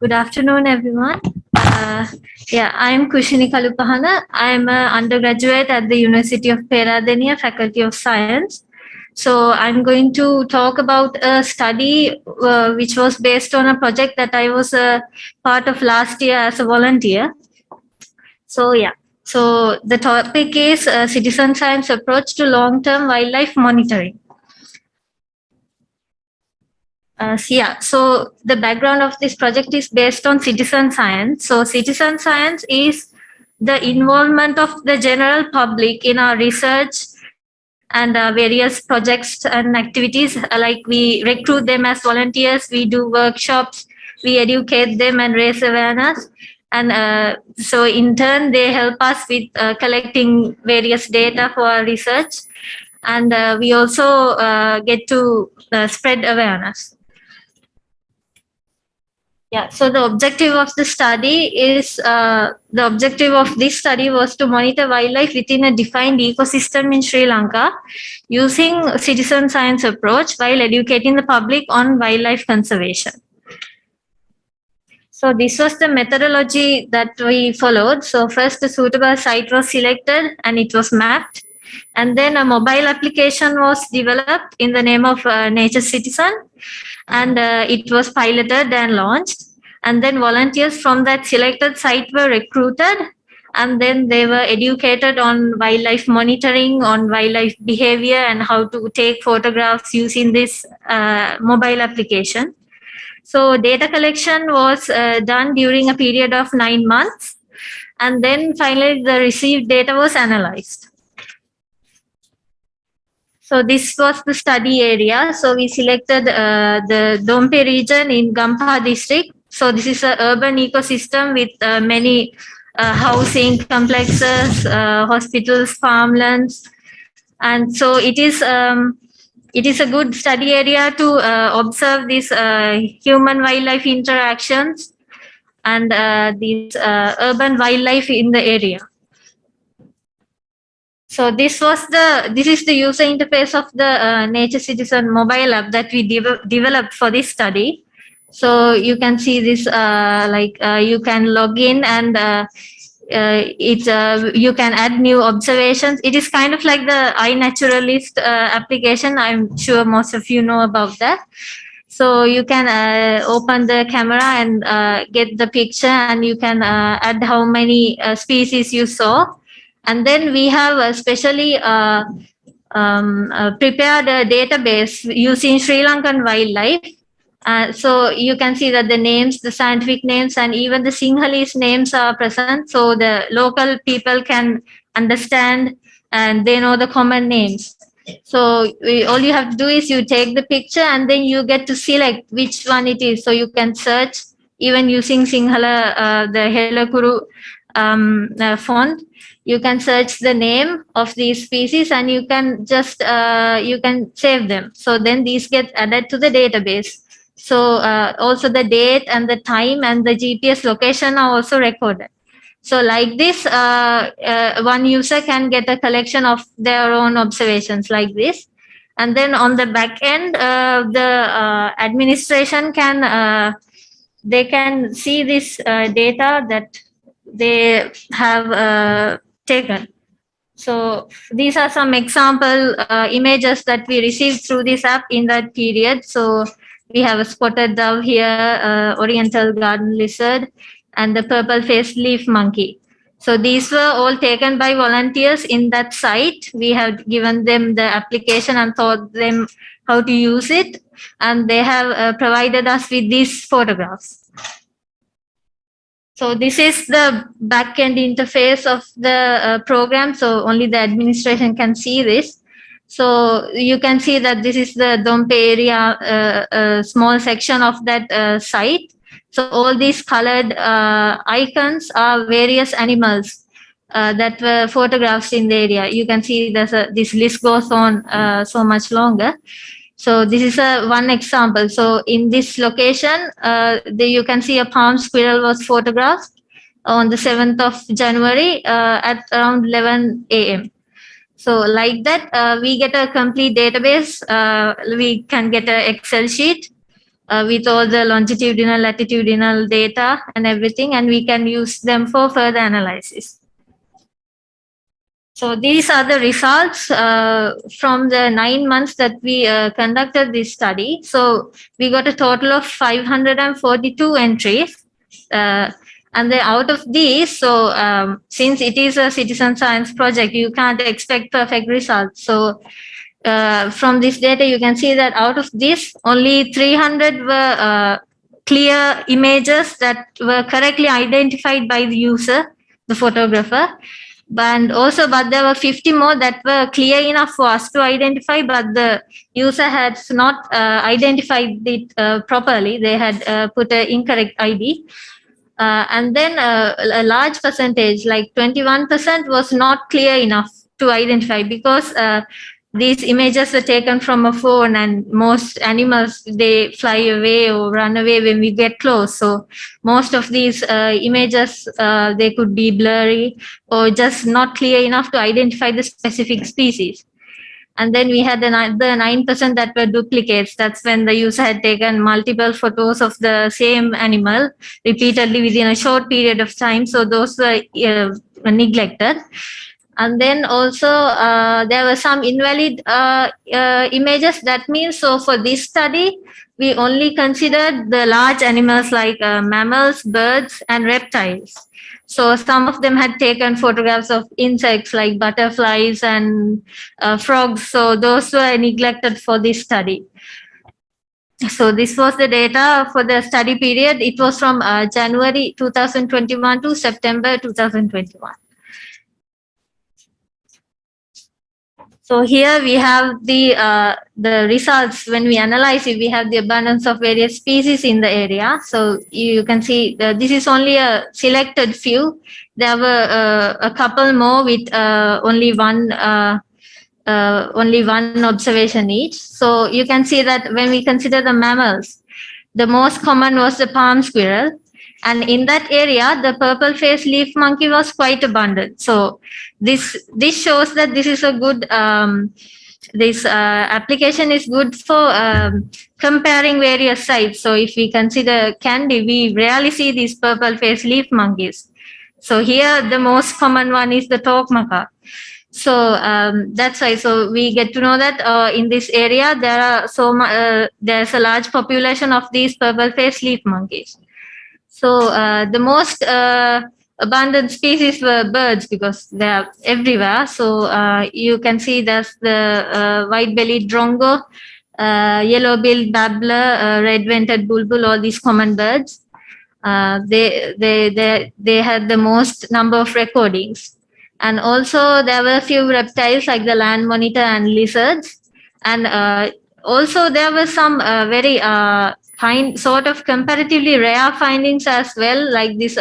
Good afternoon, everyone. I'm Kushini Kalupahana. I'm an undergraduate at the University of Peradeniya, Faculty of Science. So I'm going to talk about a study which was based on a project that I was a part of last year as a volunteer. So yeah, so the topic is citizen science approach to long-term wildlife monitoring. So the background of this project is based on citizen science. So citizen science is the involvement of the general public in our research and various projects and activities. Like we recruit them as volunteers, we do workshops, we educate them and raise awareness. And so in turn, they help us with collecting various data for our research. And we also get to spread awareness. Yeah, so the objective of the study is the objective of this study was to monitor wildlife within a defined ecosystem in Sri Lanka using citizen science approach while educating the public on wildlife conservation. So this was the methodology that we followed. So first the suitable site was selected and it was mapped. And then a mobile application was developed in the name of Nature Citizen, and it was piloted and launched. And then volunteers from that selected site were recruited, and then they were educated on wildlife monitoring, on wildlife behavior, and how to take photographs using this mobile application. So data collection was done during a period of 9 months, and then finally the received data was analyzed. So this was the study area. So we selected the Dompe region in Gampha district. So this is an urban ecosystem with many housing complexes, hospitals, farmlands, and so it is a good study area to observe these human wildlife interactions and these urban wildlife in the area. So this is the user interface of the Nature Citizen mobile app that we developed for this study. So you can see this you can log in and you can add new observations. It is kind of like the iNaturalist application. I'm sure most of you know about that. So you can open the camera and get the picture, and you can add how many species you saw. And then we have specially prepared a database using Sri Lankan wildlife. So you can see that the names, the scientific names, and even the Sinhalese names are present. So the local people can understand and they know the common names. So all you have to do is you take the picture and then you get to select which one it is. So you can search even using Sinhala, the Helakuru font. You can search the name of these species and you can just you can save them. So then these get added to the database. So also the date and the time and the GPS location are also recorded. So like this, one user can get a collection of their own observations like this. And then on the back end, the administration can they can see this data that they have taken. So these are some example images that we received through this app in that period. So we have a spotted dove here, oriental garden lizard, and the purple-faced leaf monkey. So these were all taken by volunteers in that site. We have given them the application and taught them how to use it, and they have provided us with these photographs. So this is the backend interface of the program. So only the administration can see this. So you can see that this is the Dompe area, small section of that site. So all these colored icons are various animals that were photographs in the area. You can see this list goes on so much longer. So this is one example. So in this location, you can see a palm squirrel was photographed on the 7th of January at around 11 a.m. So like that, we get a complete database. We can get an Excel sheet with all the longitudinal, latitudinal data and everything, and we can use them for further analysis. So these are the results from the 9 months that we conducted this study. So we got a total of 542 entries. And then out of these, so since it is a citizen science project, you can't expect perfect results. So from this data, you can see that out of this, only 300 were clear images that were correctly identified by the user, the photographer. But there were 50 more that were clear enough for us to identify, but the user had not identified it properly. They had put an incorrect ID. And then a large percentage, like 21%, was not clear enough to identify because these images were taken from a phone, and most animals, they fly away or run away when we get close. So most of these images, they could be blurry or just not clear enough to identify the specific species. And then we had the 9% that were duplicates. That's when the user had taken multiple photos of the same animal repeatedly within a short period of time. So those were neglected. And then also there were some invalid images. That means, so for this study, we only considered the large animals like mammals, birds, and reptiles. So some of them had taken photographs of insects like butterflies and frogs. So those were neglected for this study. So this was the data for the study period. It was from January 2021 to September 2021. So here we have the results. When we analyze it, we have the abundance of various species in the area. So you can see this is only a selected few. There were a couple more with only one observation each. So you can see that when we consider the mammals, the most common was the palm squirrel. And in that area, the purple-faced leaf monkey was quite abundant. So this shows that this is a good, this application is good for comparing various sites. So if we consider Kandy, we rarely see these purple-faced leaf monkeys. So here, the most common one is the torque macaque. So that's why. So we get to know that in this area there are there's a large population of these purple-faced leaf monkeys. So the most abundant species were birds because they are everywhere. So you can see there's the white-bellied drongo, yellow-billed babbler, red-vented bulbul, all these common birds. They had the most number of recordings. And also there were a few reptiles like the land monitor and lizards. And also there were some very sort of comparatively rare findings as well, like this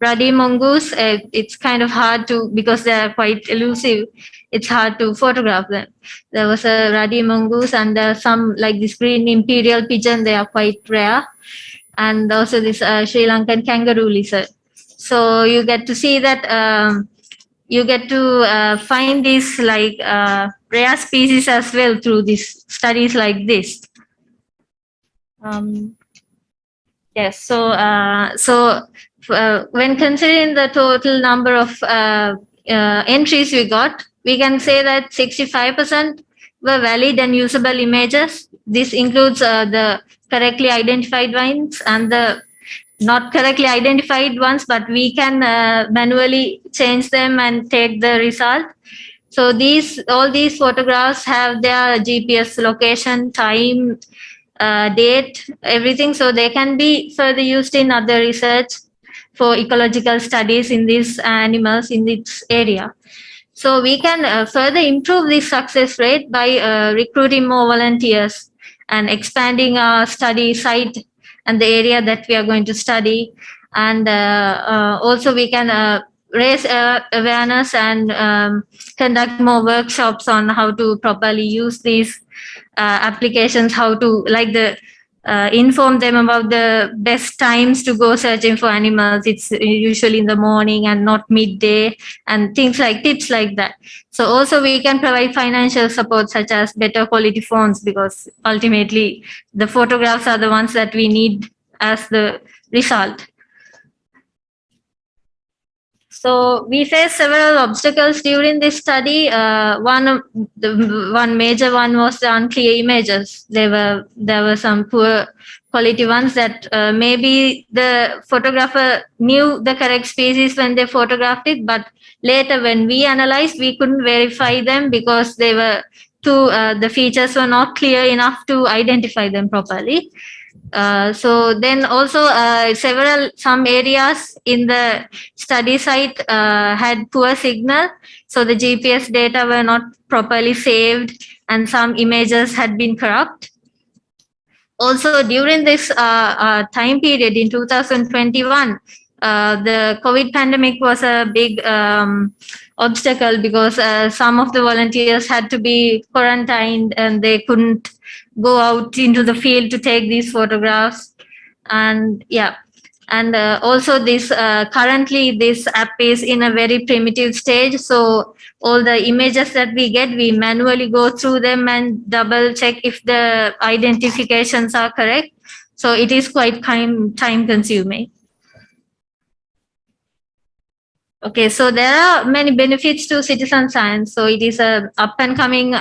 ruddy mongoose. It's kind of hard to, because they are quite elusive, it's hard to photograph them. There was a ruddy mongoose, and there are some like this green imperial pigeon. They are quite rare. And also this Sri Lankan kangaroo lizard. So you get to see that you get to find these like rare species as well through these studies like this. Yes, so when considering the total number of entries we got, we can say that 65% were valid and usable images. This includes the correctly identified ones and the not correctly identified ones, but we can manually change them and take the result. So all these photographs have their GPS location, time, date, everything. So they can be further used in other research for ecological studies in these animals in this area. So we can further improve this success rate by recruiting more volunteers and expanding our study site and the area that we are going to study. And also we can raise awareness and conduct more workshops on how to properly use these applications, how to, like the inform them about the best times to go searching for animals. It's usually in the morning and not midday, and things like tips like that. So also we can provide financial support such as better quality phones, because ultimately the photographs are the ones that we need as the result. So we faced several obstacles during this study. One major one was the unclear images. There were some poor quality ones that maybe the photographer knew the correct species when they photographed it, but later when we analyzed, we couldn't verify them because they were too the features were not clear enough to identify them properly. So then also some areas in the study site had poor signal, so the GPS data were not properly saved, and some images had been corrupt. Also during this time period in 2021, the COVID pandemic was a big obstacle, because some of the volunteers had to be quarantined and they couldn't go out into the field to take these photographs. And yeah, and also this currently this app is in a very primitive stage, so all the images that we get, we manually go through them and double check if the identifications are correct, so it is quite time consuming. Okay, so there are many benefits to citizen science. So it is a up and coming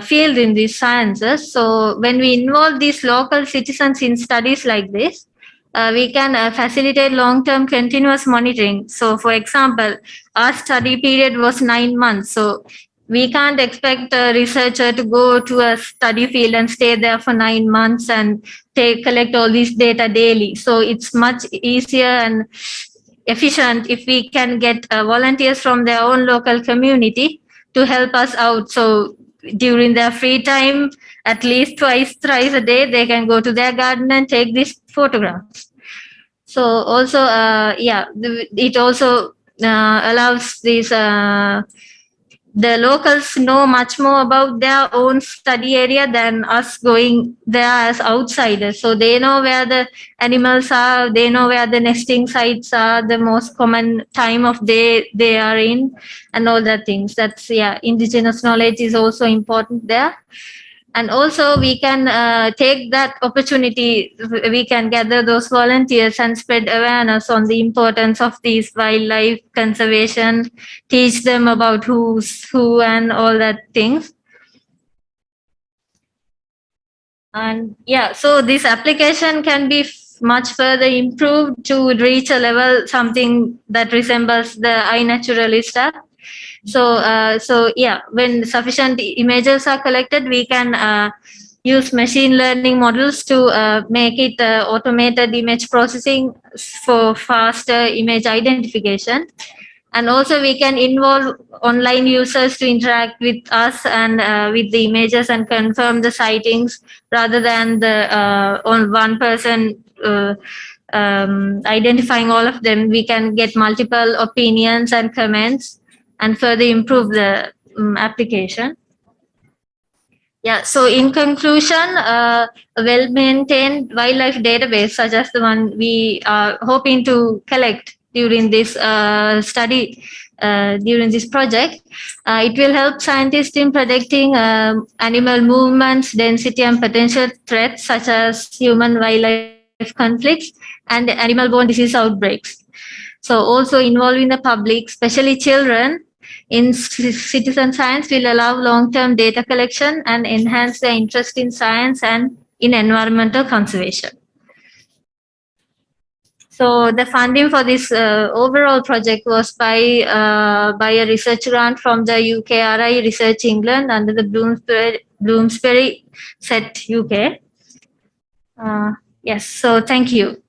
field in these sciences. So when we involve these local citizens in studies like this, we can facilitate long-term continuous monitoring. So for example, our study period was 9 months. So we can't expect a researcher to go to a study field and stay there for 9 months and collect all this data daily. So it's much easier and efficient if we can get volunteers from their own local community to help us out. So during their free time, at least twice, thrice a day, they can go to their garden and take these photographs. So also, it also allows these the locals know much more about their own study area than us going there as outsiders. So they know where the animals are, they know where the nesting sites are, the most common time of day they are in, and all that things. That's, yeah, indigenous knowledge is also important there. And also we can take that opportunity, we can gather those volunteers and spread awareness on the importance of these wildlife conservation, teach them about who's who and all that things. And yeah, so this application can be much further improved to reach a level something that resembles the iNaturalist app. So yeah, when sufficient images are collected, we can use machine learning models to make it automated image processing for faster image identification. And also we can involve online users to interact with us and with the images and confirm the sightings, rather than the on one person identifying all of them. We can get multiple opinions and comments and further improve the application. Yeah, so in conclusion, a well-maintained wildlife database, such as the one we are hoping to collect during this study, during this project, it will help scientists in predicting animal movements, density, and potential threats such as human-wildlife conflicts and animal-borne disease outbreaks. So also involving the public, especially children, in citizen science will allow long-term data collection and enhance their interest in science and in environmental conservation. So the funding for this overall project was by a research grant from the UKRI Research England under the Bloomsbury Set UK. Yes, so thank you.